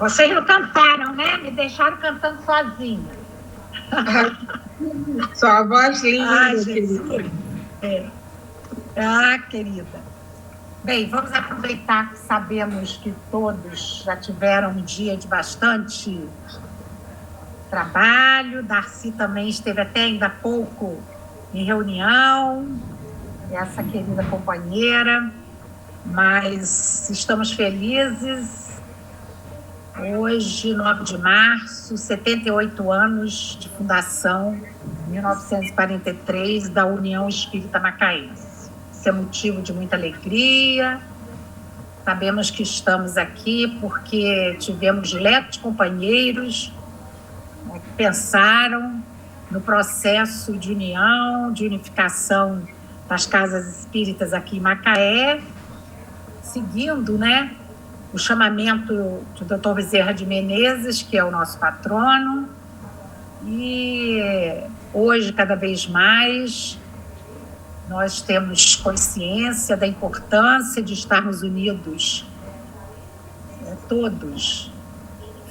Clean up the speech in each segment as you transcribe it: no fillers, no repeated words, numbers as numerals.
Vocês não cantaram, né? Me deixaram cantando sozinha. Sua voz linda. Ai, Jesus. Querida. Bem, vamos aproveitar que sabemos que todos já tiveram um dia de bastante trabalho. Darcy também esteve até ainda há pouco em reunião, essa querida companheira, mas estamos felizes. Hoje, 9 de março, 78 anos de fundação, 1943, da União Espírita Macaense. Isso é motivo de muita alegria. Sabemos que estamos aqui porque tivemos diletos companheiros, né, que pensaram no processo de união, de unificação das casas espíritas aqui em Macaé, seguindo, né, o chamamento do Dr. Bezerra de Menezes, que é o nosso patrono. E hoje, cada vez mais, nós temos consciência da importância de estarmos unidos, todos,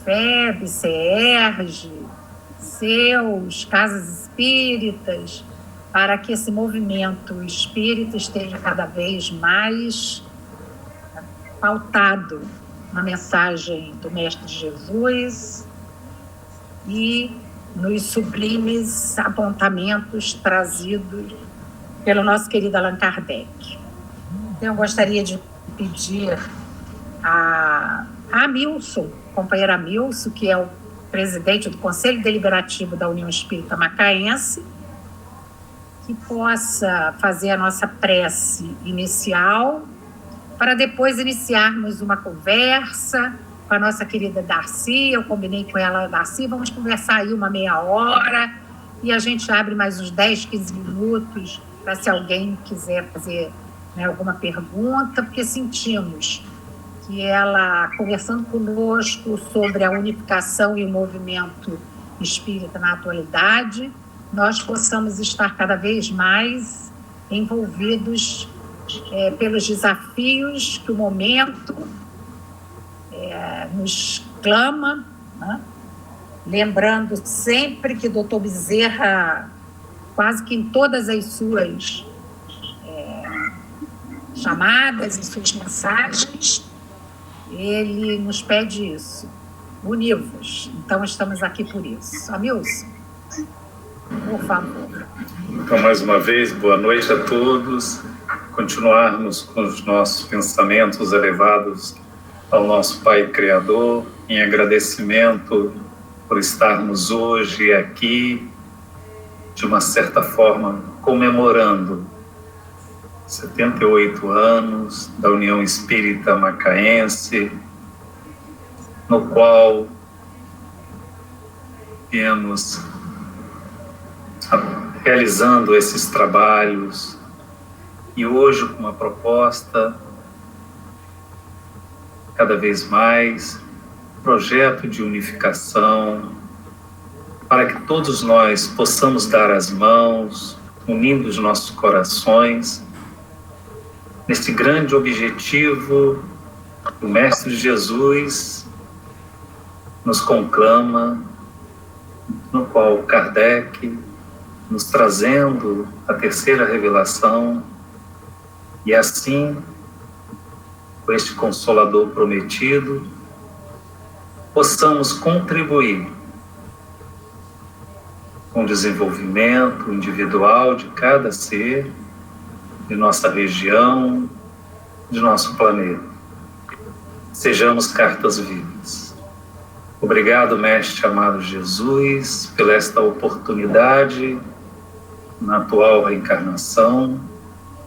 FEB, CERJ, seus, casas espíritas, para que esse movimento espírita esteja cada vez mais pautado na mensagem do Mestre Jesus e nos sublimes apontamentos trazidos pelo nosso querido Allan Kardec. Então, eu gostaria de pedir a Milson, companheira Milson, que é o presidente do Conselho Deliberativo da União Espírita Macaense, que possa fazer a nossa prece inicial, para depois iniciarmos uma conversa com a nossa querida Darcy. Eu combinei com ela, Darcy, vamos conversar aí uma meia hora, e a gente abre mais uns 10, 15 minutos, para se alguém quiser fazer, né, alguma pergunta, porque sentimos que ela, conversando conosco sobre a unificação e o movimento espírita na atualidade, nós possamos estar cada vez mais envolvidos pelos desafios que o momento nos clama, né? Lembrando sempre que o Dr. Bezerra, quase que em todas as suas chamadas, em suas mensagens, ele nos pede isso, univos. Então, estamos aqui por isso. Amilson, por favor. Então, mais uma vez, boa noite a todos. Continuarmos com os nossos pensamentos elevados ao nosso Pai Criador, em agradecimento por estarmos hoje aqui, de uma certa forma, comemorando 78 anos da União Espírita Macaense, no qual viemos realizando esses trabalhos, e hoje com uma proposta cada vez mais, projeto de unificação, para que todos nós possamos dar as mãos, unindo os nossos corações, neste grande objetivo que o Mestre Jesus nos conclama, no qual Kardec, nos trazendo a terceira revelação, e assim, com este Consolador prometido, possamos contribuir com o desenvolvimento individual de cada ser, de nossa região, de nosso planeta. Sejamos cartas vivas. Obrigado, Mestre amado Jesus, pela esta oportunidade, na atual reencarnação,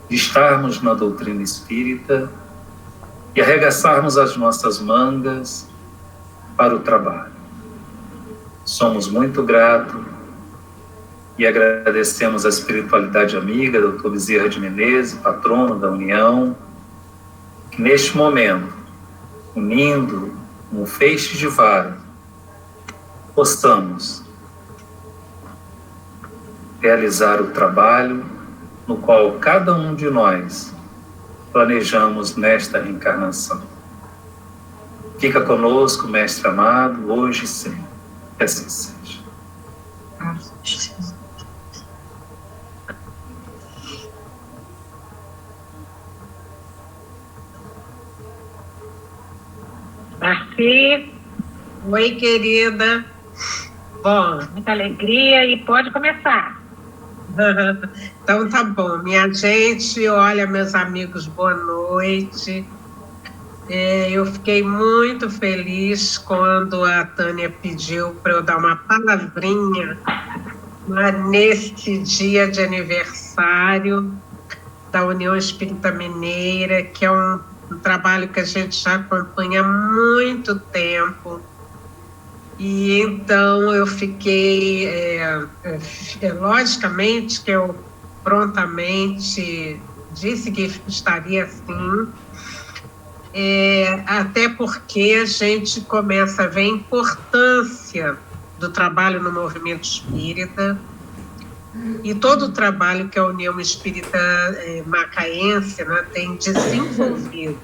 de estarmos na doutrina espírita e arregaçarmos as nossas mangas para o trabalho. Somos muito gratos e agradecemos a espiritualidade amiga, Dr. Bezerra de Menezes, patrono da União, que neste momento, unindo um feixe de vara, possamos realizar o trabalho no qual cada um de nós planejamos nesta reencarnação. Fica conosco, Mestre amado, hoje e sempre. Que assim seja. Marci. Oi, querida. Bom, muita alegria e pode começar. Então tá bom, minha gente, olha, meus amigos, boa noite. Eu fiquei muito feliz quando a Tânia pediu para eu dar uma palavrinha neste dia de aniversário da União Espírita Mineira, que é um trabalho que a gente já acompanha há muito tempo. E então eu fiquei, logicamente que eu prontamente disse que estaria assim, até porque a gente começa a ver a importância do trabalho no movimento espírita e todo o trabalho que a União Espírita Macaense, né, tem desenvolvido.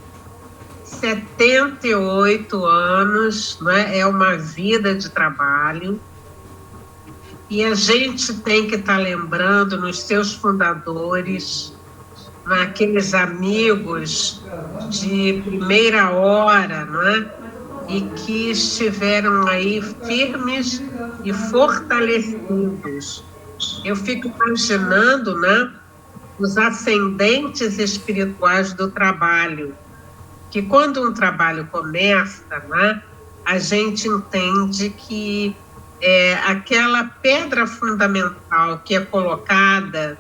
78 anos, né, é uma vida de trabalho, e a gente tem que estar lembrando nos seus fundadores, naqueles amigos de primeira hora, né, e que estiveram aí firmes e fortalecidos. Eu fico imaginando, né, os ascendentes espirituais do trabalho, que quando um trabalho começa, né, a gente entende que aquela pedra fundamental que é colocada,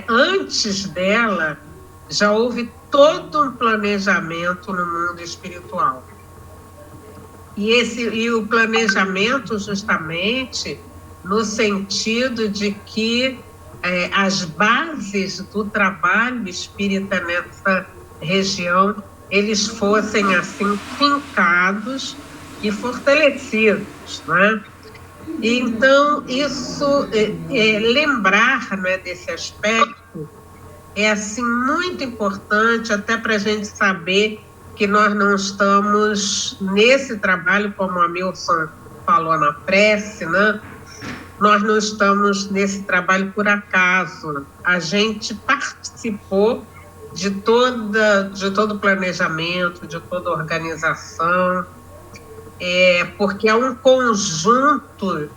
antes dela, já houve todo um planejamento no mundo espiritual. E o planejamento justamente no sentido de que as bases do trabalho espírita nessa região, eles fossem assim fincados e fortalecidos, né? Então isso lembrar, né, desse aspecto é assim muito importante, até para a gente saber que nós não estamos nesse trabalho, como a Milson falou na prece, né? Nós não estamos nesse trabalho por acaso. A gente participou de todo o planejamento, de toda a organização, porque é um conjunto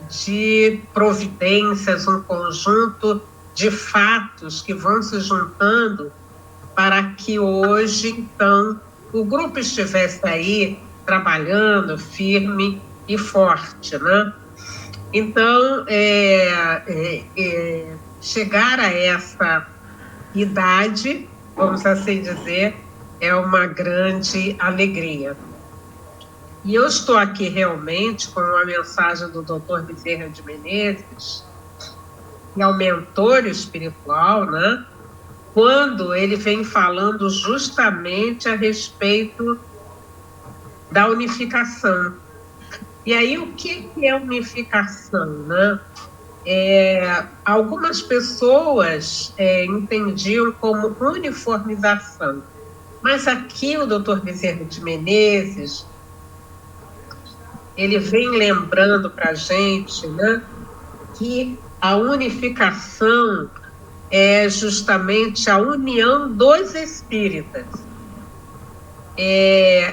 de providências, um conjunto de fatos que vão se juntando para que hoje, então, o grupo estivesse aí trabalhando firme e forte, né? Então, chegar a essa idade, vamos assim dizer, é uma grande alegria. E eu estou aqui realmente com uma mensagem do Dr. Bezerra de Menezes, que é o mentor espiritual, né? Quando ele vem falando justamente a respeito da unificação. E aí, o que é unificação, né? Algumas pessoas entendiam como uniformização, mas aqui o Dr. Bezerra de Menezes, ele vem lembrando para a gente, né, que a unificação é justamente a união dos espíritas,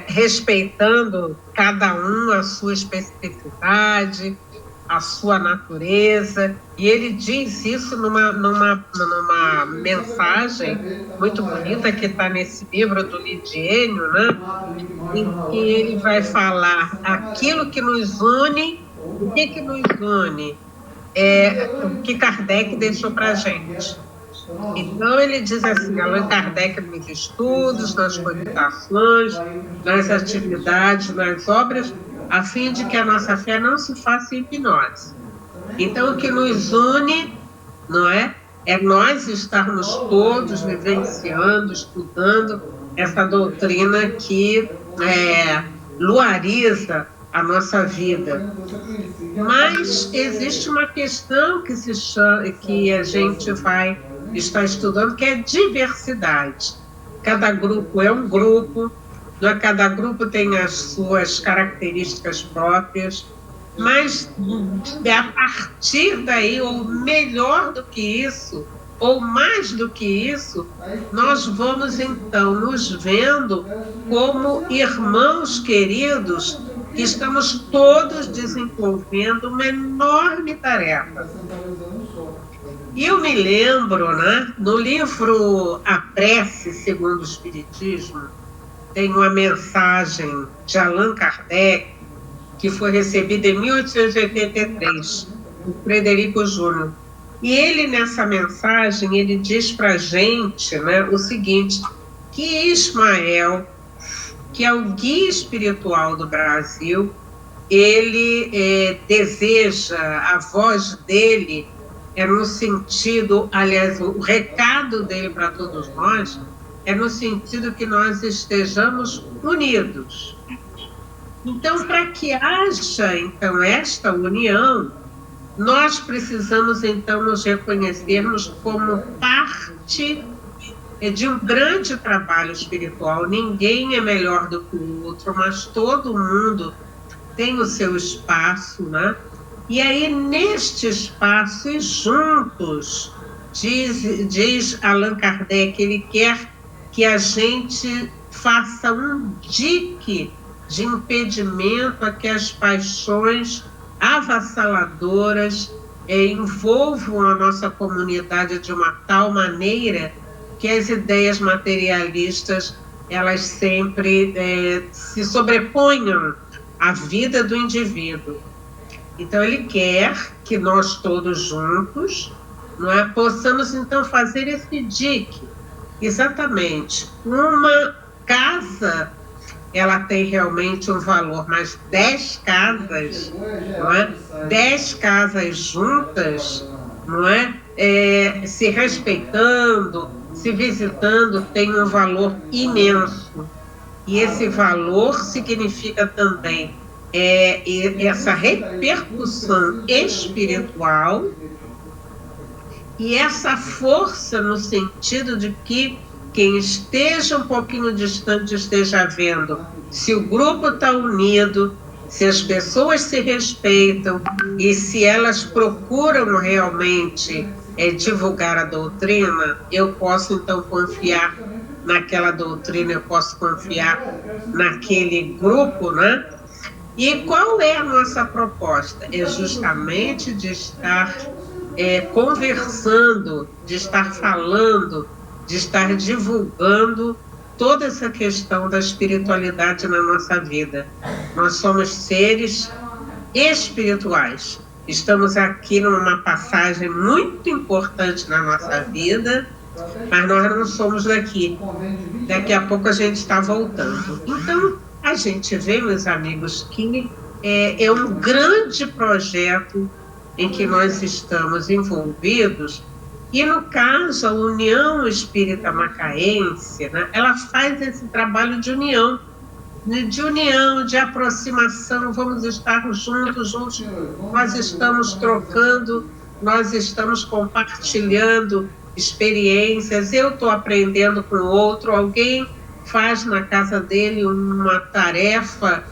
respeitando cada um a sua especificidade, a sua natureza, e ele diz isso numa mensagem muito bonita que está nesse livro do Lidiênio, né? Em que ele vai falar aquilo que nos une. O que nos une? O que Kardec deixou para a gente. Então ele diz assim, Allan Kardec nos estudos, nas cogitações, nas atividades, nas obras, a fim de que a nossa fé não se faça hipnose. Então, o que nos une, não é nós estarmos todos vivenciando, estudando essa doutrina que luariza a nossa vida. Mas existe uma questão que se chama, que a gente vai estar estudando, que é diversidade. Cada grupo é um grupo, Cada grupo tem as suas características próprias, mas a partir daí, ou melhor do que isso, ou mais do que isso, nós vamos então nos vendo como irmãos queridos que estamos todos desenvolvendo uma enorme tarefa. E eu me lembro, né, no livro A Prece segundo o Espiritismo, tem uma mensagem de Allan Kardec, que foi recebida em 1883, do Frederico Júnior. E ele, nessa mensagem, ele diz para a gente, né, o seguinte, que Ismael, que é o guia espiritual do Brasil, ele deseja, a voz dele é no sentido, aliás, o recado dele para todos nós é no sentido que nós estejamos unidos. Então, para que haja, então, esta união, nós precisamos, então, nos reconhecermos como parte de um grande trabalho espiritual. Ninguém é melhor do que o outro, mas todo mundo tem o seu espaço, né? E aí, neste espaço, e juntos, diz Allan Kardec, ele quer que a gente faça um dique de impedimento a que as paixões avassaladoras envolvam a nossa comunidade de uma tal maneira que as ideias materialistas, elas sempre se sobreponham à vida do indivíduo. Então, ele quer que nós todos juntos, não é, possamos, então, fazer esse dique. Exatamente. Uma casa, ela tem realmente um valor, mas 10 casas, não é? 10 casas juntas, não é? Se respeitando, se visitando, tem um valor imenso. E esse valor significa também essa repercussão espiritual e essa força no sentido de que quem esteja um pouquinho distante esteja vendo se o grupo está unido, se as pessoas se respeitam e se elas procuram realmente divulgar a doutrina, eu posso então confiar naquela doutrina, eu posso confiar naquele grupo, né? E qual é a nossa proposta? É justamente de estar conversando, de estar falando, de estar divulgando toda essa questão da espiritualidade na nossa vida. Nós somos seres espirituais. Estamos aqui numa passagem muito importante na nossa vida, mas nós não somos daqui. Daqui a pouco a gente está voltando. Então, a gente vê, meus amigos, que é um grande projeto em que nós estamos envolvidos. E, no caso, a União Espírita Macaense, né, ela faz esse trabalho de união, de aproximação. Vamos estar juntos, nós estamos trocando, nós estamos compartilhando experiências. Eu estou aprendendo com o outro, alguém faz na casa dele uma tarefa,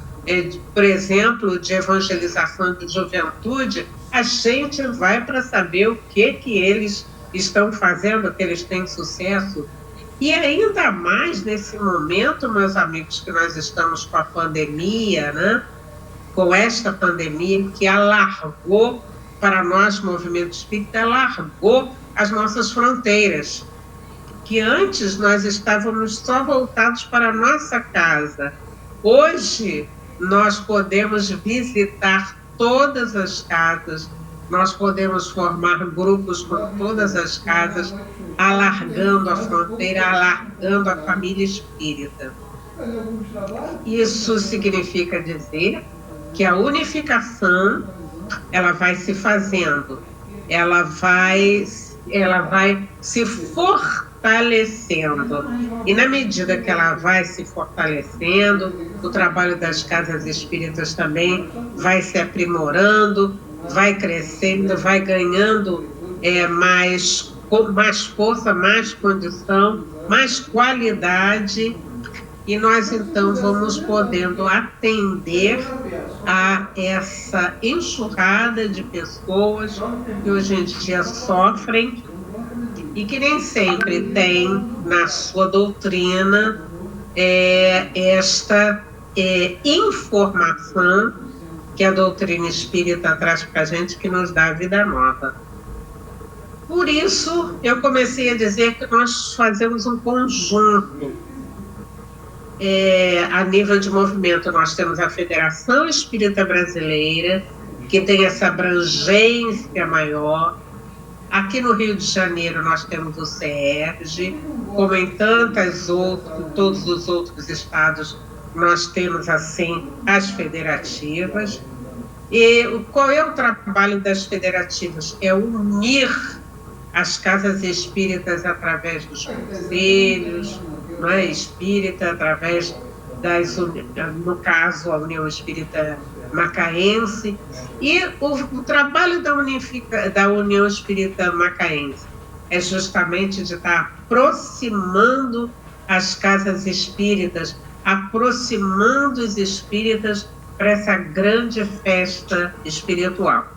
por exemplo, de evangelização de juventude, a gente vai para saber o que eles estão fazendo, que eles têm sucesso. E ainda mais nesse momento, meus amigos, que nós estamos com a pandemia, né? Com esta pandemia que alargou para nós, movimento espírita, alargou as nossas fronteiras. Que antes nós estávamos só voltados para a nossa casa. Hoje nós podemos visitar todas as casas, nós podemos formar grupos com todas as casas, alargando a fronteira, alargando a família espírita. Isso significa dizer que a unificação, ela vai se fazendo, ela vai se fortalecendo. E na medida que ela vai se fortalecendo, o trabalho das casas espíritas também vai se aprimorando, vai crescendo, vai ganhando mais força, mais condição, mais qualidade. e nós então vamos podendo atender a essa enxurrada de pessoas que hoje em dia sofrem e que nem sempre tem na sua doutrina esta informação que a doutrina espírita traz para a gente, que nos dá a vida nova. Por isso, eu comecei a dizer que nós fazemos um conjunto. A nível de movimento, nós temos a Federação Espírita Brasileira, que tem essa abrangência maior. Aqui no Rio de Janeiro, nós temos o CERJ, como em todos os outros estados, nós temos, assim, as federativas. E qual é o trabalho das federativas? É unir as casas espíritas através dos conselhos, espírita, através no caso, a União Espírita Macaense, e o trabalho da União Espírita Macaense é justamente de estar aproximando as casas espíritas, aproximando os espíritas para essa grande festa espiritual.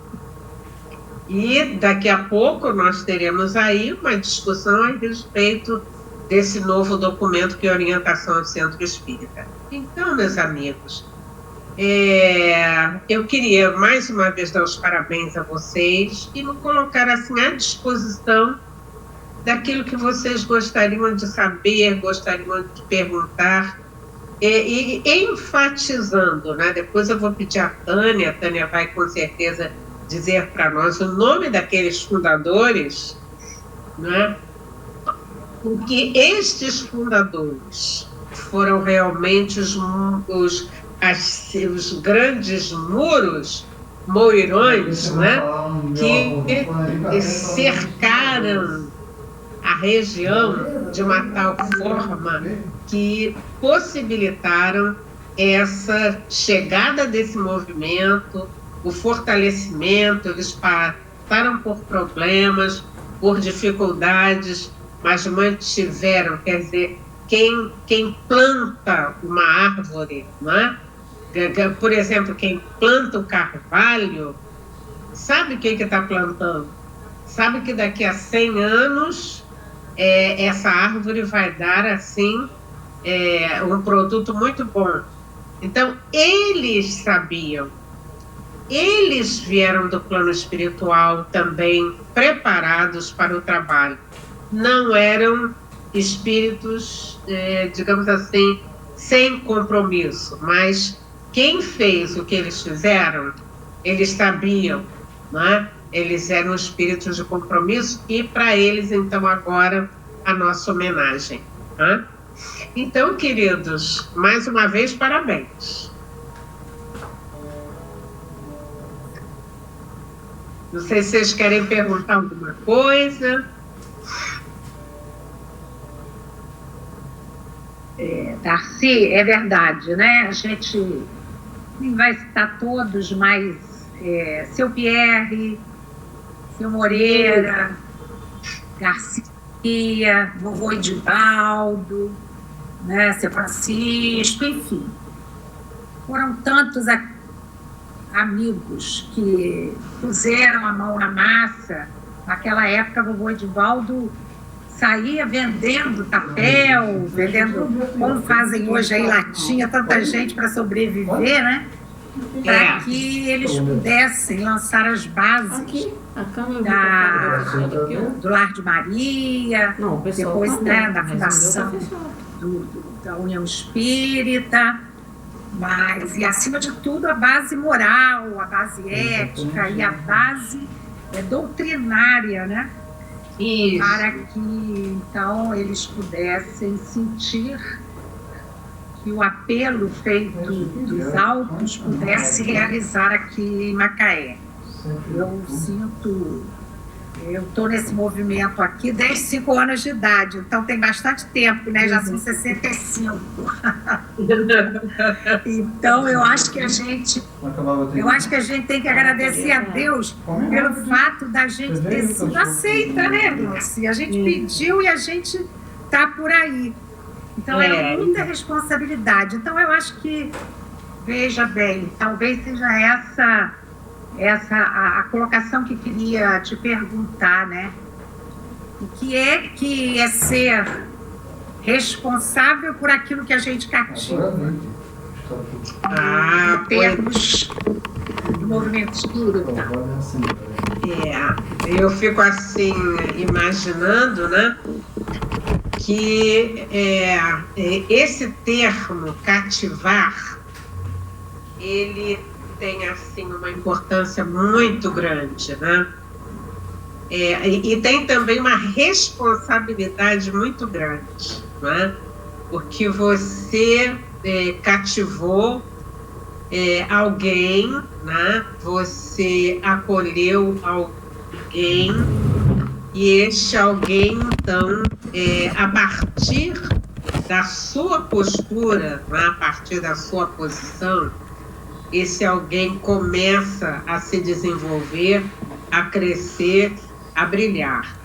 E daqui a pouco nós teremos aí uma discussão a respeito desse novo documento que é a orientação ao Centro Espírita. Então, meus amigos, eu queria mais uma vez dar os parabéns a vocês e me colocar assim à disposição daquilo que vocês gostariam de saber, gostariam de perguntar, e enfatizando, né? Depois eu vou pedir a Tânia vai com certeza dizer para nós o nome daqueles fundadores, né? Porque estes fundadores foram realmente os grandes moirões, né? Que cercaram a região de uma tal forma que possibilitaram essa chegada desse movimento, o fortalecimento. Eles passaram por problemas, por dificuldades, mas mantiveram, quer dizer, quem planta uma árvore, né? Por exemplo, quem planta o carvalho, sabe o que está plantando? Sabe que daqui a 100 anos essa árvore vai dar, assim, um produto muito bom. Então, eles sabiam, eles vieram do plano espiritual também preparados para o trabalho. Não eram espíritos, digamos assim, sem compromisso, mas quem fez o que eles fizeram, eles sabiam, né? Eles eram espíritos de compromisso e para eles, então, agora, a nossa homenagem. Né? Então, queridos, mais uma vez, parabéns. Não sei se vocês querem perguntar alguma coisa. Darcy, é verdade, né? A gente nem vai citar todos, mas seu Pierre, seu Moreira, Garcia, vovô Edivaldo, né? Seu Francisco, enfim. Foram tantos amigos que puseram a mão na massa. Naquela época, vovô Edivaldo saía vendendo papel, vendendo, como fazem hoje aí, latinha, tanta gente para sobreviver, né? Para que eles pudessem lançar as bases do Lar de Maria, depois, né, da fundação da União Espírita, mas, e acima de tudo, a base moral, a base ética e a base doutrinária, né? Isso. Para que, então, eles pudessem sentir que o apelo feito dos altos pudesse realizar aqui em Macaé. Eu sinto, eu estou nesse movimento aqui desde 5 anos de idade, então tem bastante tempo, né? Já são 65. Então eu acho que a gente tem que agradecer a Deus pelo fato da gente ter sido aceita, né, Dulce? A gente pediu e a gente está por aí. Então, é muita responsabilidade. Então, eu acho que, veja bem, talvez seja essa a colocação que queria te perguntar, né? O que é ser responsável por aquilo que a gente cativa? Em termos do movimento espírita. Eu fico assim, imaginando, né? Que esse termo, cativar, ele tem assim uma importância muito grande, né? E tem também uma responsabilidade muito grande, né? Porque você cativou alguém, né? Você acolheu alguém, e este alguém, então, a partir da sua postura, né? A partir da sua posição, esse alguém começa a se desenvolver, a crescer, a brilhar.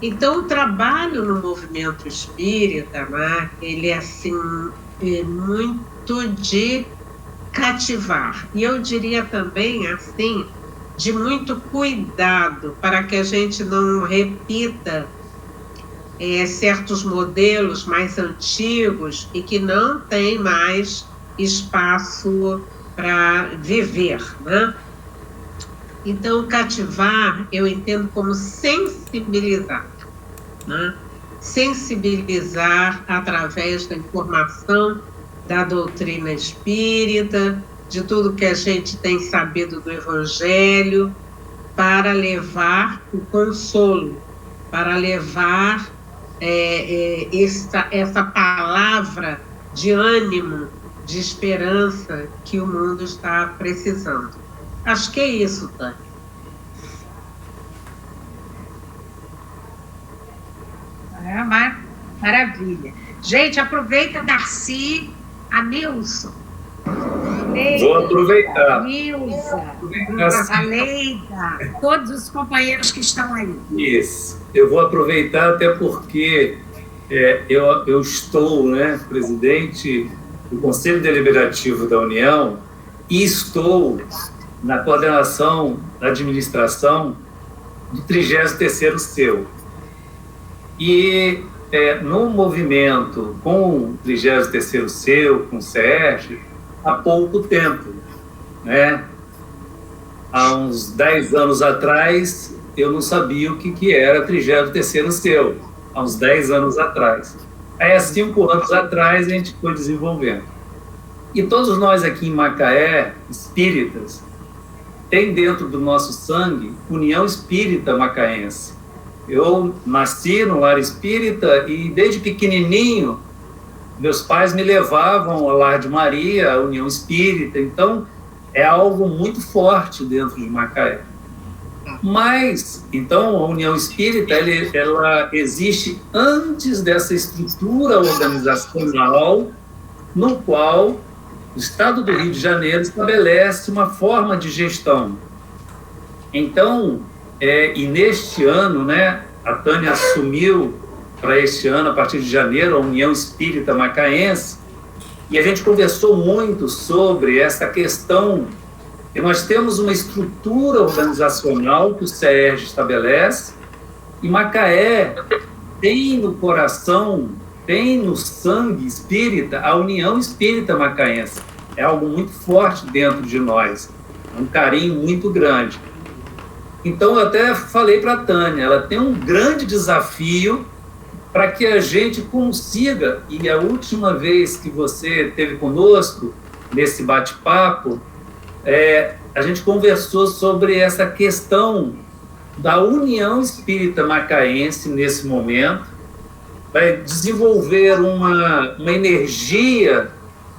Então, o trabalho no movimento espírita, né, ele é assim, muito de cativar. E eu diria também, assim, de muito cuidado para que a gente não repita certos modelos mais antigos e que não tem mais espaço para viver, né? Então, cativar, eu entendo como sensibilizar, né? Sensibilizar através da informação da doutrina espírita, de tudo que a gente tem sabido do Evangelho, para levar o consolo, para levar essa palavra de ânimo, de esperança que o mundo está precisando. Acho que é isso, Tânia. Maravilha. Gente, aproveita, Darcy, a Nilson. Vou aproveitar. Nilza, a Leida, todos os companheiros que estão aí. Isso. Eu vou aproveitar até porque eu estou, né, presidente do Conselho Deliberativo da União e estou na coordenação da administração do 33º CEU. E no movimento com o 33º CEU, com o SERJ, há pouco tempo, né? Há uns 10 anos atrás, eu não sabia o que era 33º CEU, há uns 10 anos atrás. Aí, há 5 anos atrás, a gente foi desenvolvendo. E todos nós aqui em Macaé, espíritas, tem dentro do nosso sangue União Espírita Macaense. Eu nasci no lar espírita e, desde pequenininho, meus pais me levavam ao Lar de Maria, à União Espírita. Então, é algo muito forte dentro de Macaé. Mas, então, a União Espírita, ela existe antes dessa estrutura organizacional no qual o Estado do Rio de Janeiro estabelece uma forma de gestão. Então, e neste ano, né, a Tânia assumiu para este ano, a partir de janeiro, a União Espírita Macaense, e a gente conversou muito sobre essa questão, que nós temos uma estrutura organizacional que o SERJ estabelece, e Macaé tem no coração, tem no sangue espírita, a União Espírita Macaense. É algo muito forte dentro de nós, é um carinho muito grande. Então, eu até falei para a Tânia, ela tem um grande desafio para que a gente consiga, e a última vez que você esteve conosco, nesse bate-papo, a gente conversou sobre essa questão da União Espírita Macaense nesse momento, vai desenvolver uma energia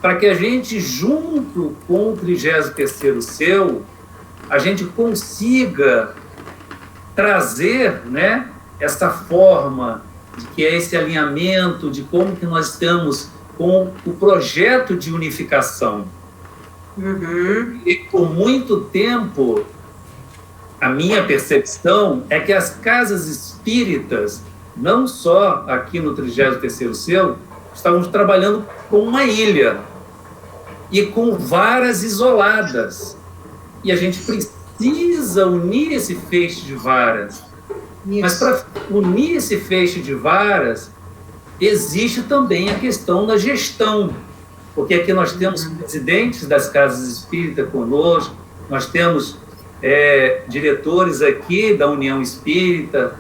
para que a gente, junto com o 33º CEU, a gente consiga trazer, né, essa forma de que é esse alinhamento, de como que nós estamos com o projeto de unificação. Uhum. E por muito tempo, a minha percepção é que as casas espíritas, não só aqui no 33º CEU, estávamos trabalhando com uma ilha e com varas isoladas. E a gente precisa unir esse feixe de varas. Isso. Mas para unir esse feixe de varas, existe também a questão da gestão. Porque aqui nós temos presidentes das casas espíritas conosco, nós temos diretores aqui da União Espírita,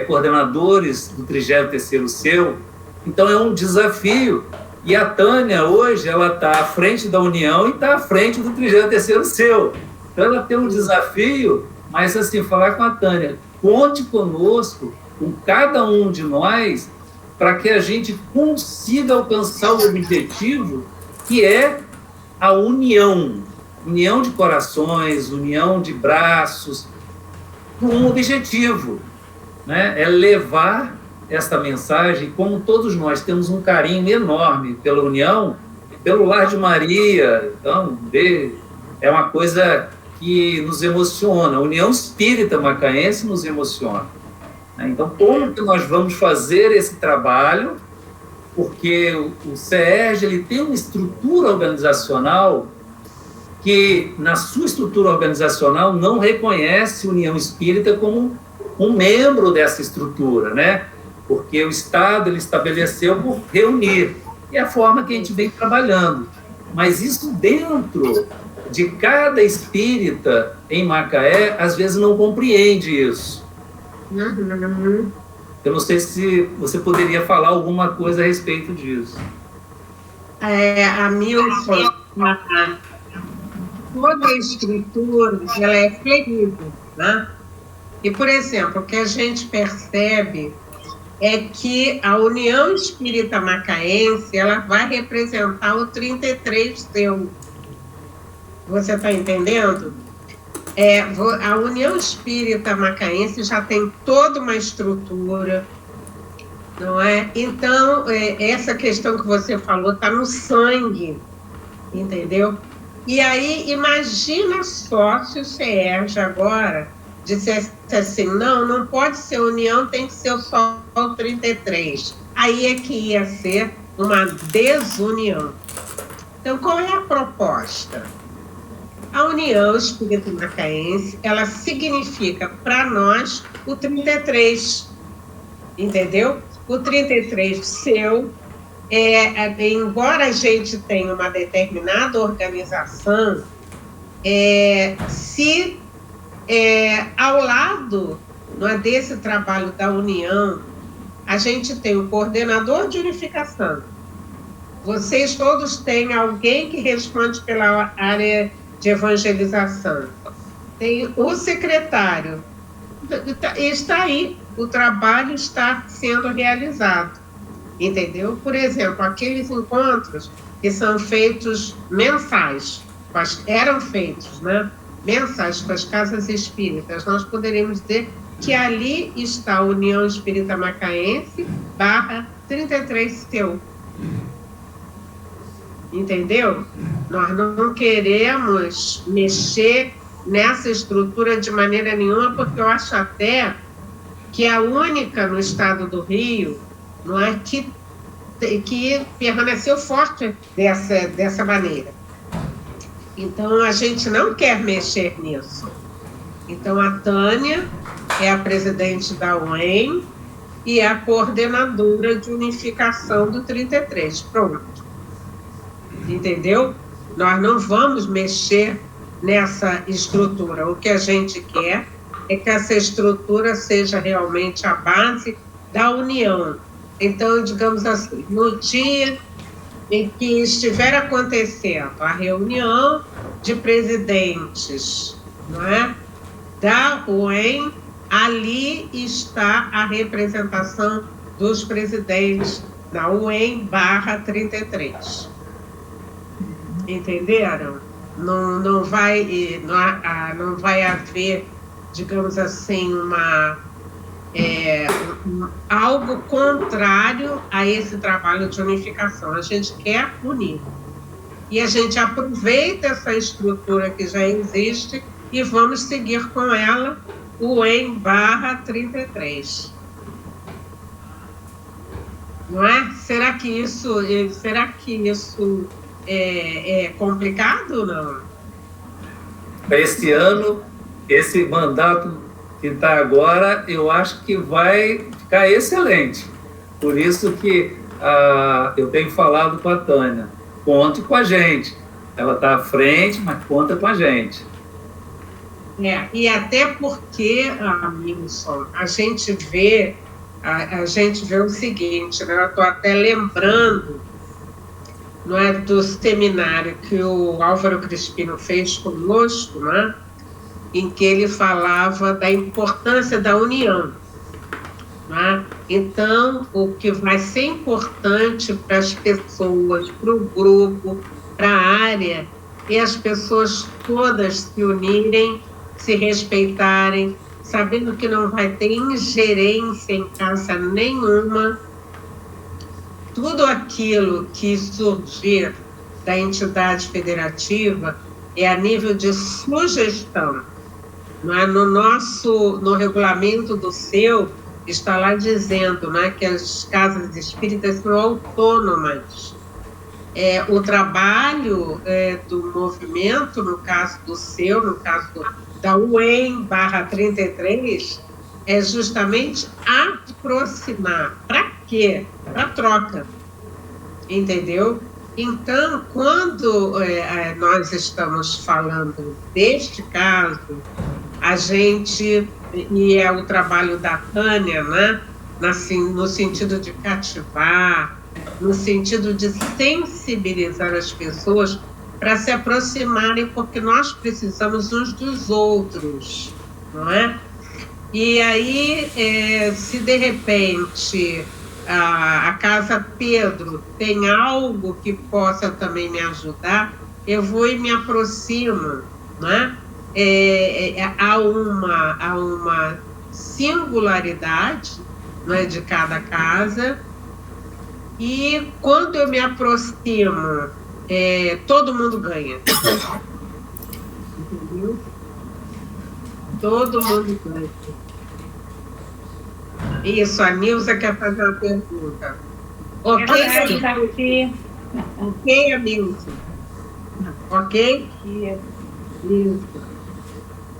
coordenadores do 33º Seu. Então é um desafio. E a Tânia, hoje, ela está à frente da União e está à frente do 33º Seu. Então ela tem um desafio, mas assim, falar com a Tânia, conte conosco, com cada um de nós, para que a gente consiga alcançar o objetivo, que é a união de corações, união de braços, com um objetivo, né? É levar esta mensagem, como todos nós temos um carinho enorme pela união, pelo Lar de Maria, então, é uma coisa que nos emociona, a União Espírita Macaense nos emociona. Então, como que nós vamos fazer esse trabalho? Porque o CERJ, ele tem uma estrutura organizacional que, na sua estrutura organizacional, não reconhece a União Espírita como um membro dessa estrutura, né? Porque o Estado, ele estabeleceu por reunir. E é a forma que a gente vem trabalhando. Mas isso dentro de cada espírita em Macaé, às vezes não compreende isso. Eu não sei se você poderia falar alguma coisa a respeito disso. A Milson, toda a estrutura, ela é flexível, né? E, por exemplo, o que a gente percebe é que a União Espírita Macaense, ela vai representar o 33 Seu. Você está entendendo? A União Espírita Macaense já tem toda uma estrutura, não é? Então, essa questão que você falou está no sangue, entendeu? E aí, imagina só se o CERJ agora dissesse assim, não pode ser união, tem que ser só o 33. Aí é que ia ser uma desunião. Então, qual é a proposta? A União Espírita Macaense, ela significa para nós o 33, entendeu? O 33 Seu, embora a gente tenha uma determinada organização, ao lado desse trabalho da União, a gente tem o coordenador de unificação. Vocês todos têm alguém que responde pela área de evangelização. Tem o secretário. Está aí, o trabalho está sendo realizado. Entendeu? Por exemplo, aqueles encontros que são feitos mensais, eram feitos, né? Mensais com as casas espíritas, nós poderíamos dizer que ali está a União Espírita Macaense / 33 Seu. Entendeu? Nós não queremos mexer nessa estrutura de maneira nenhuma, porque eu acho até que a única no estado do Rio, não é, que permaneceu forte dessa maneira. Então, a gente não quer mexer nisso. Então, a Tânia é a presidente da UEM e é a coordenadora de unificação do 33. Pronto. Entendeu? Nós não vamos mexer nessa estrutura. O que a gente quer é que essa estrutura seja realmente a base da união. Então, digamos assim, no dia em que estiver acontecendo a reunião de presidentes, não é, da UEM, ali está a representação dos presidentes da UEM / 33. Entenderam? Não vai haver, digamos assim, algo contrário a esse trabalho de unificação. A gente quer unir. E a gente aproveita essa estrutura que já existe e vamos seguir com ela, o UEM / 33. não é? Será que isso é complicado ou não? Esse ano, esse mandato que está agora, eu acho que vai ficar excelente. Por isso que eu tenho falado com a Tânia, conte com a gente. Ela está à frente, mas conta com a gente. E até porque, Milson, a gente vê o seguinte, né? Eu estou até lembrando, não é, do seminário que o Álvaro Crispino fez conosco, né? Em que ele falava da importância da união. Né? Então, o que vai ser importante para as pessoas, para o grupo, para a área, é as pessoas todas se unirem, se respeitarem, sabendo que não vai ter ingerência em casa nenhuma. Tudo aquilo que surgir da entidade federativa é a nível de sugestão. Não é? No regulamento do seu, está lá dizendo, né, que as casas espíritas são autônomas. O trabalho do movimento, no caso do seu, no caso da UEM/33, é justamente aproximar. Para quê? Para troca. Entendeu? Então, quando nós estamos falando deste caso, a gente, e é o trabalho da Tânia, né? No sentido de cativar, no sentido de sensibilizar as pessoas para se aproximarem, porque nós precisamos uns dos outros, não é? E aí, se de repente a Casa Pedro tem algo que possa também me ajudar, eu vou e me aproximo, não é? Há uma singularidade, não é, de cada casa, e quando eu me aproximo, todo mundo ganha. Entendeu? Todo mundo ganha. Isso, a Nilza quer fazer uma pergunta. Ok, Nilza? Ok? Isso.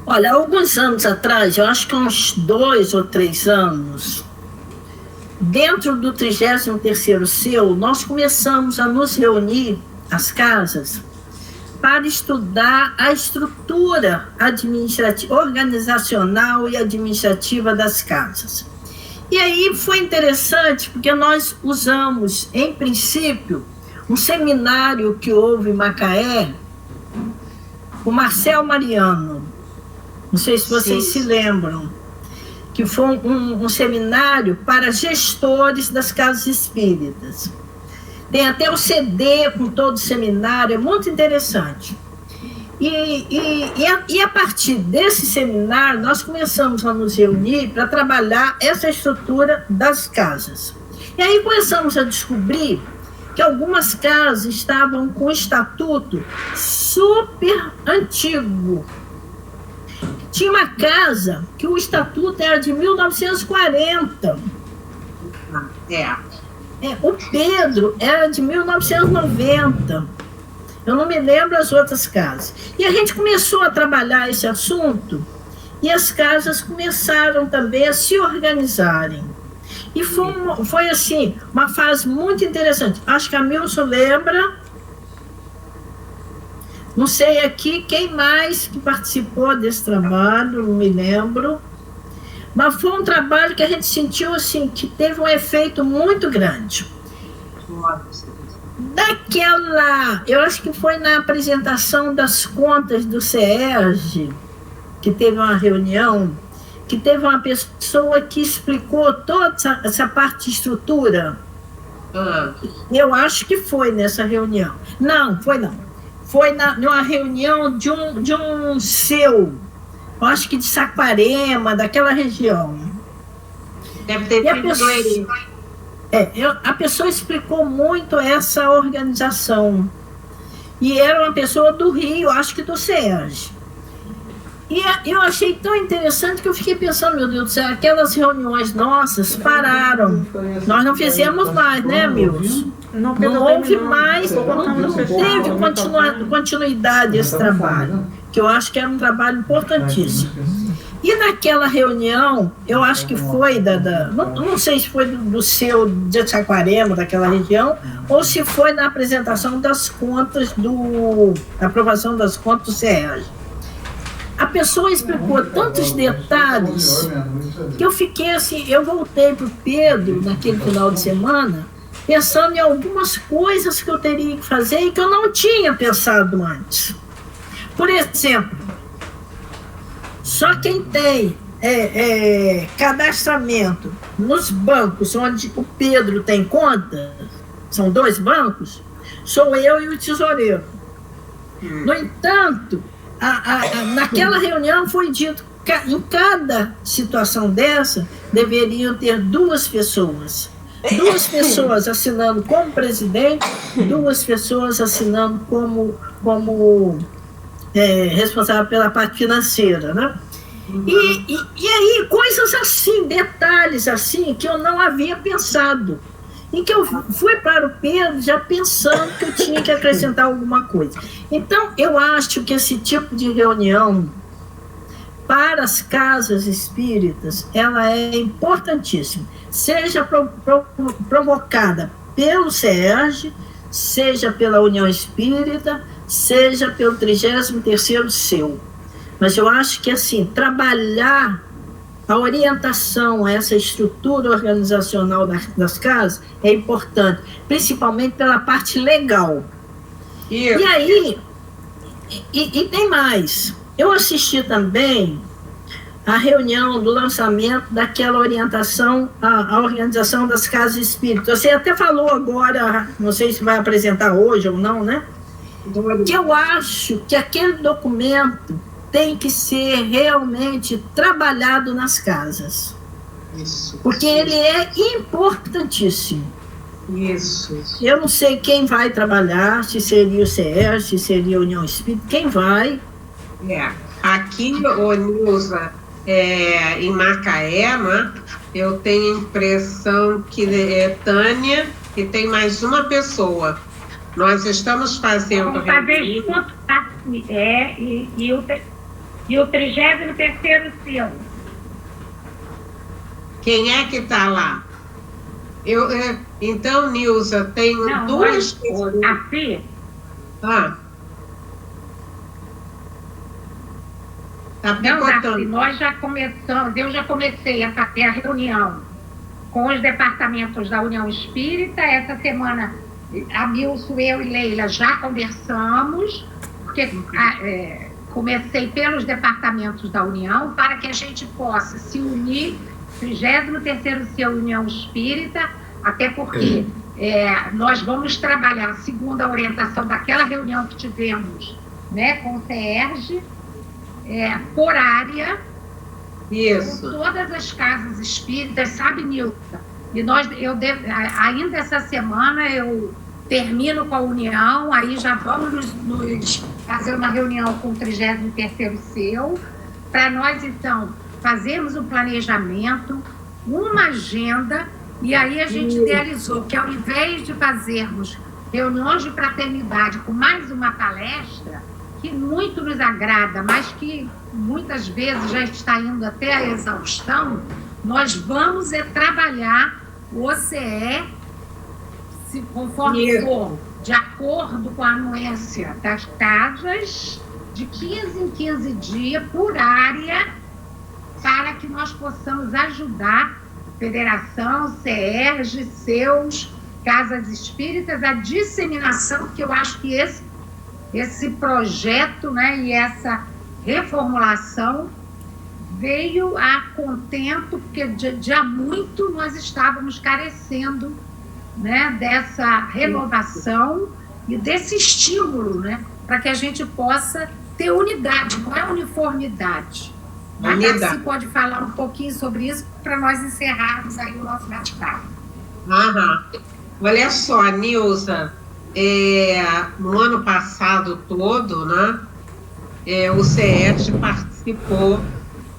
Olha, alguns anos atrás, eu acho que uns 2 ou 3 anos, dentro do 33º seu, nós começamos a nos reunir, as casas, para estudar a estrutura administrativa, organizacional e administrativa das casas. E aí foi interessante, porque nós usamos, em princípio, um seminário que houve em Macaé, o Marcel Mariano, não sei se vocês se lembram, que foi um seminário para gestores das casas espíritas. Tem até o CD com todo o seminário, é muito interessante. E a partir desse seminário, nós começamos a nos reunir para trabalhar essa estrutura das casas. E aí começamos a descobrir que algumas casas estavam com um estatuto super antigo. Tinha uma casa que o estatuto era de 1940. O Pedro era de 1990. Eu não me lembro as outras casas. E a gente começou a trabalhar esse assunto e as casas começaram também a se organizarem. E foi assim, uma fase muito interessante. Acho que a Milson lembra. Não sei aqui quem mais que participou desse trabalho, não me lembro. Mas foi um trabalho que a gente sentiu assim, que teve um efeito muito grande. Eu acho que foi na apresentação das contas do CERJ, que teve uma reunião, que teve uma pessoa que explicou toda essa parte de estrutura. Eu acho que foi nessa reunião. Não, foi não. Foi numa reunião de um seu, eu acho que de Saquarema, daquela região. Deve ter sido a pessoa explicou muito essa organização. E era uma pessoa do Rio, acho que do SERJ. E eu achei tão interessante que eu fiquei pensando, meu Deus do céu, aquelas reuniões nossas pararam. Nós não fizemos mais, né, Milson? Não houve mais, não teve continuidade esse trabalho, que eu acho que era um trabalho importantíssimo. E naquela reunião, eu acho que foi não sei se foi do seu de Saquarema, daquela região, ou se foi na apresentação das contas aprovação das contas do SERJ. A pessoa explicou tantos detalhes que eu fiquei assim, eu voltei para o Pedro naquele final de semana, pensando em algumas coisas que eu teria que fazer e que eu não tinha pensado antes. Por exemplo, só quem tem cadastramento nos bancos onde o Pedro tem conta, são 2 bancos, sou eu e o tesoureiro. No entanto, naquela reunião foi dito que em cada situação dessa deveriam ter 2 pessoas. 2 pessoas assinando como presidente, 2 pessoas assinando como responsável pela parte financeira, né? E aí, coisas assim, detalhes assim, que eu não havia pensado. E que eu fui para o Pedro já pensando que eu tinha que acrescentar alguma coisa. Então, eu acho que esse tipo de reunião para as casas espíritas, ela é importantíssima. Seja provocada pelo SERJ, seja pela União Espírita, seja pelo 33º seu. Mas eu acho que, assim, trabalhar a orientação a essa estrutura organizacional das casas é importante, principalmente pela parte legal. E aí, e tem mais. Eu assisti também a reunião do lançamento daquela orientação, a organização das casas espíritas. Você até falou agora, não sei se vai apresentar hoje ou não, né? Que eu acho que aquele documento tem que ser realmente trabalhado nas casas. Isso. Porque ele é importantíssimo. Isso. Eu não sei quem vai trabalhar, se seria o CER, se seria a União Espírita, quem vai. Aqui, Nilza, em Macaé, né, eu tenho a impressão que é Tânia e tem mais uma pessoa. Nós estamos fazendo... Vamos fazer junto, e o 33º seu. Quem é que está lá? Então, Nilza, tenho 2 pessoas. Assim? Nós já começamos, eu já comecei a fazer a reunião com os departamentos da União Espírita. Essa semana, a Milson, eu e Leila já conversamos, porque comecei pelos departamentos da União, para que a gente possa se unir, 33º seu União Espírita, até porque nós vamos trabalhar, segundo a orientação daquela reunião que tivemos, né, com o SERJ, por área, isso, com todas as casas espíritas, sabe, Nilza? E ainda essa semana eu termino com a União, aí já vamos nos fazer uma reunião com o 33º seu, para nós, então, fazermos um planejamento, uma agenda, e aí a gente idealizou que, ao invés de fazermos reuniões de fraternidade com mais uma palestra, que muito nos agrada, mas que muitas vezes já está indo até a exaustão, nós vamos trabalhar o OCE, conforme for, de acordo com a anuência das casas, de 15 em 15 dias, por área, para que nós possamos ajudar a Federação, SERJ, seus casas espíritas, a disseminação, que eu acho que esse projeto, né, e essa reformulação veio a contento, porque de há muito nós estávamos carecendo, né, dessa renovação e desse estímulo, né, para que a gente possa ter unidade, não é uniformidade. Mas você pode falar um pouquinho sobre isso para nós encerrarmos aí o nosso bate-papo. Olha só, Nilza, no ano passado todo, né, o CERJ participou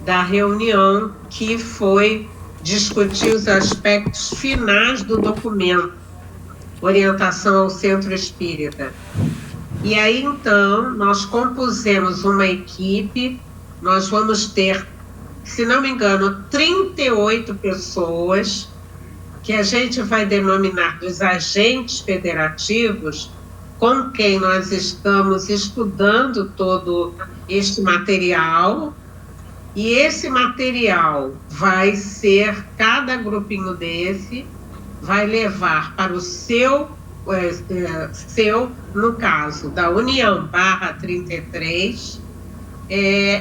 da reunião que foi discutir os aspectos finais do documento, Orientação ao Centro Espírita. E aí, então, nós compusemos uma equipe, nós vamos ter, se não me engano, 38 pessoas, que a gente vai denominar dos agentes federativos, com quem nós estamos estudando todo este material. E esse material vai ser, cada grupinho desse vai levar para o seu, no caso da União /33,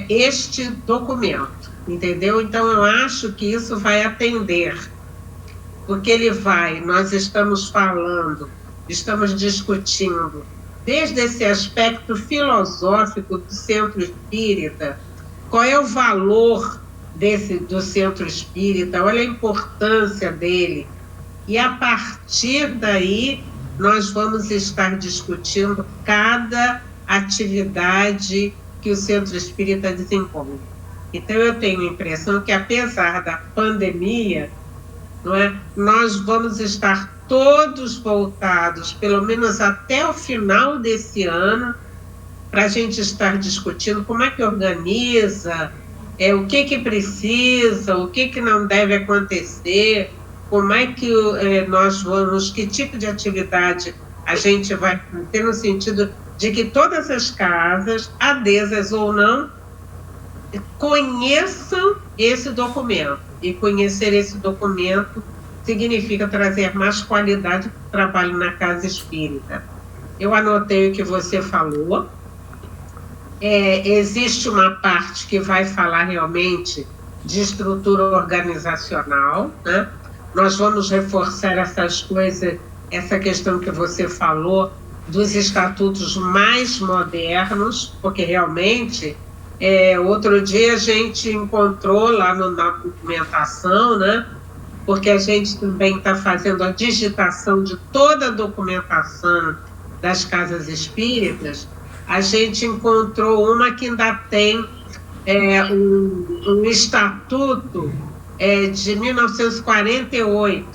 este documento, entendeu? Então, eu acho que isso vai atender, porque nós estamos falando, estamos discutindo, desde esse aspecto filosófico do Centro Espírita, qual é o valor do Centro Espírita, olha a importância dele. E a partir daí, nós vamos estar discutindo cada atividade que o Centro Espírita desenvolve. Então, eu tenho a impressão que, apesar da pandemia, não é, nós vamos estar todos voltados, pelo menos até o final desse ano, para a gente estar discutindo como é que organiza, o que precisa, o que não deve acontecer, como é que nós vamos, que tipo de atividade a gente vai ter, no sentido de que todas as casas, adesas ou não, conheçam esse documento. E conhecer esse documento significa trazer mais qualidade para o trabalho na casa espírita. Eu anotei o que você falou. Existe uma parte que vai falar realmente de estrutura organizacional, né? Nós vamos reforçar essas coisas, essa questão que você falou dos estatutos mais modernos, porque realmente, outro dia a gente encontrou lá na documentação, né? Porque a gente também está fazendo a digitação de toda a documentação das casas espíritas, a gente encontrou uma que ainda tem um estatuto de 1948.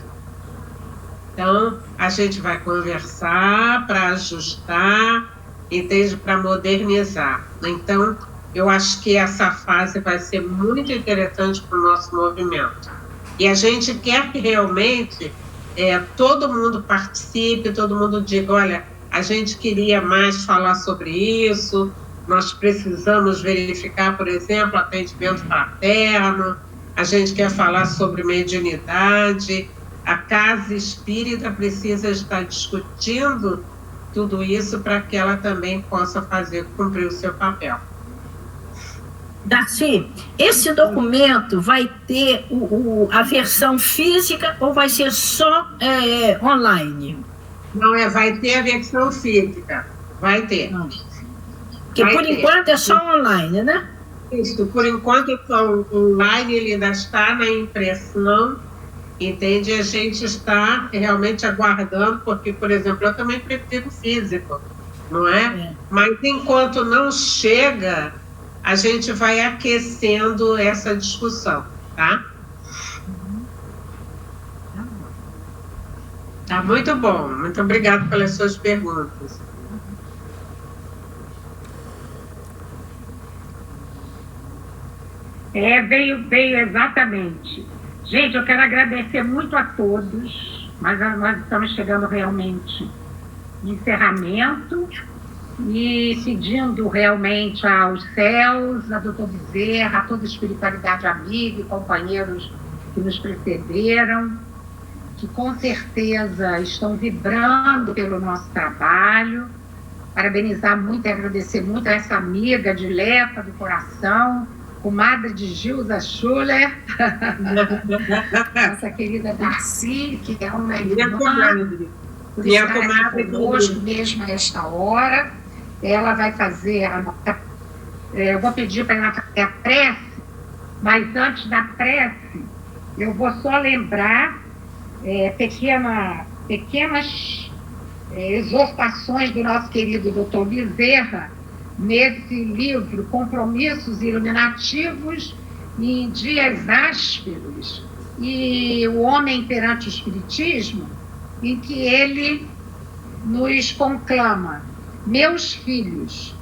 Então, a gente vai conversar para ajustar, entende? Para modernizar. Então, eu acho que essa fase vai ser muito interessante para o nosso movimento. E a gente quer que realmente todo mundo participe, todo mundo diga, olha, a gente queria mais falar sobre isso, nós precisamos verificar, por exemplo, atendimento fraterno, a gente quer falar sobre mediunidade, a casa espírita precisa estar discutindo tudo isso para que ela também possa cumprir o seu papel. Darcy, esse documento vai ter a versão física ou vai ser só online? Não, vai ter a versão física, vai ter. Porque por enquanto é só online, né? Isso, por enquanto online, ele ainda está na impressão, entende? A gente está realmente aguardando, porque, por exemplo, eu também prefiro físico, não é? Mas enquanto não chega, a gente vai aquecendo essa discussão, tá? Tá muito bom, muito obrigada pelas suas perguntas. Veio exatamente. Gente, eu quero agradecer muito a todos, mas nós estamos chegando realmente no encerramento e pedindo realmente aos céus, a doutor Bezerra, a toda a espiritualidade amiga e companheiros que nos precederam, que com certeza estão vibrando pelo nosso trabalho. Parabenizar muito e agradecer muito a essa amiga dileta do coração, comadre de Gilza Schuller, nossa querida Darcy, que é uma irmã, por estar aqui conosco mesmo a esta hora. Ela vai fazer, eu vou pedir para ela fazer a prece, mas antes da prece, eu vou só lembrar pequenas exortações do nosso querido doutor Bezerra, nesse livro, Compromissos Iluminativos em Dias Ásperos, e O Homem perante o Espiritismo, em que ele nos conclama: meus filhos,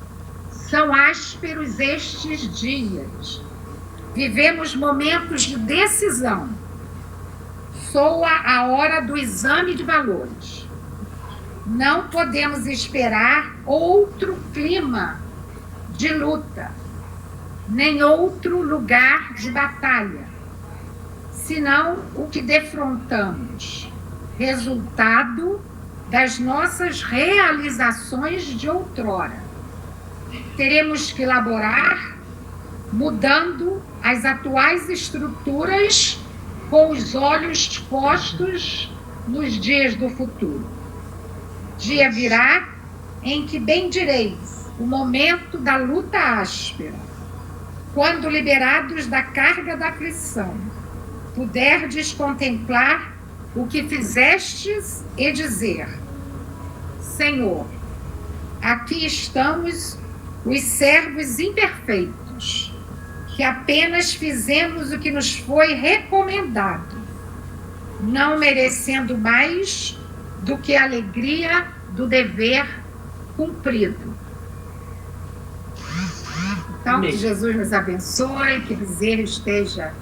são ásperos estes dias, vivemos momentos de decisão, soa a hora do exame de valores. Não podemos esperar outro clima de luta, nem outro lugar de batalha, senão o que defrontamos, resultado das nossas realizações de outrora. Teremos que elaborar, mudando as atuais estruturas com os olhos postos nos dias do futuro. Dia virá em que bem direis o momento da luta áspera, quando liberados da carga da aflição, puderdes contemplar o que fizestes e dizer: Senhor, aqui estamos os servos imperfeitos, que apenas fizemos o que nos foi recomendado, não merecendo mais do que a alegria do dever cumprido. Então, que Jesus nos abençoe, que Bezerra esteja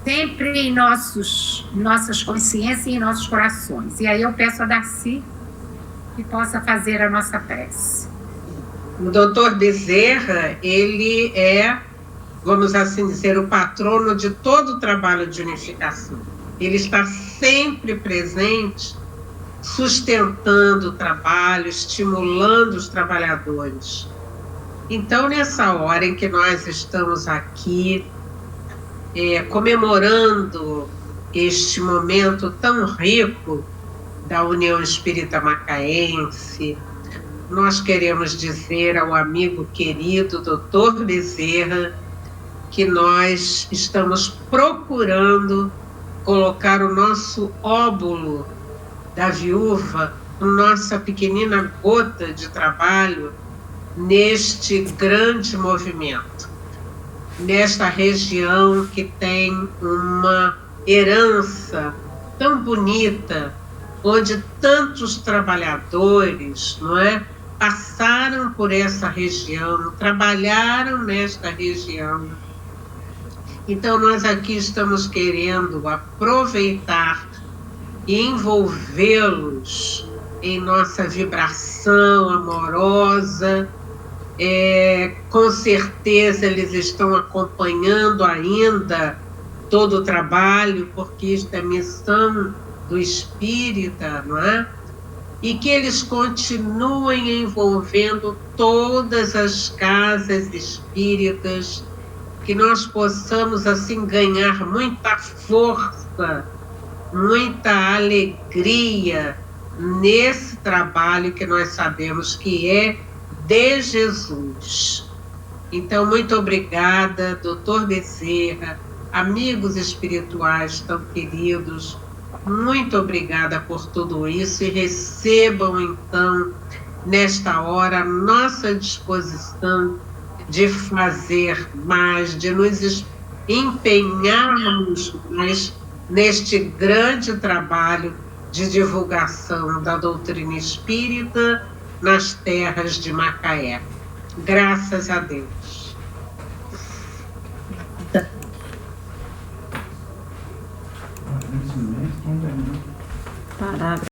sempre em nossas consciências e em nossos corações. E aí eu peço a Darcy que possa fazer a nossa prece. O doutor Bezerra, ele é, vamos assim dizer, o patrono de todo o trabalho de unificação. Ele está sempre presente, sustentando o trabalho, estimulando os trabalhadores. Então, nessa hora em que nós estamos aqui, comemorando este momento tão rico da União Espírita Macaense, nós queremos dizer ao amigo querido Dr. Bezerra que nós estamos procurando colocar o nosso óbolo da viúva, nossa pequenina gota de trabalho neste grande movimento, nesta região que tem uma herança tão bonita, onde tantos trabalhadores, não é, passaram por essa região, trabalharam nesta região. Então, nós aqui estamos querendo aproveitar e envolvê-los em nossa vibração amorosa. Com certeza eles estão acompanhando ainda todo o trabalho, porque isto é missão do espírita, não é? E que eles continuem envolvendo todas as casas espíritas, que nós possamos assim ganhar muita força, muita alegria nesse trabalho que nós sabemos que é de Jesus. Então, muito obrigada, doutor Bezerra, amigos espirituais tão queridos, muito obrigada por tudo isso, e recebam então, nesta hora, a nossa disposição de fazer mais, de nos empenharmos mais neste grande trabalho de divulgação da doutrina espírita nas terras de Macaé. Graças a Deus. Parágrafo.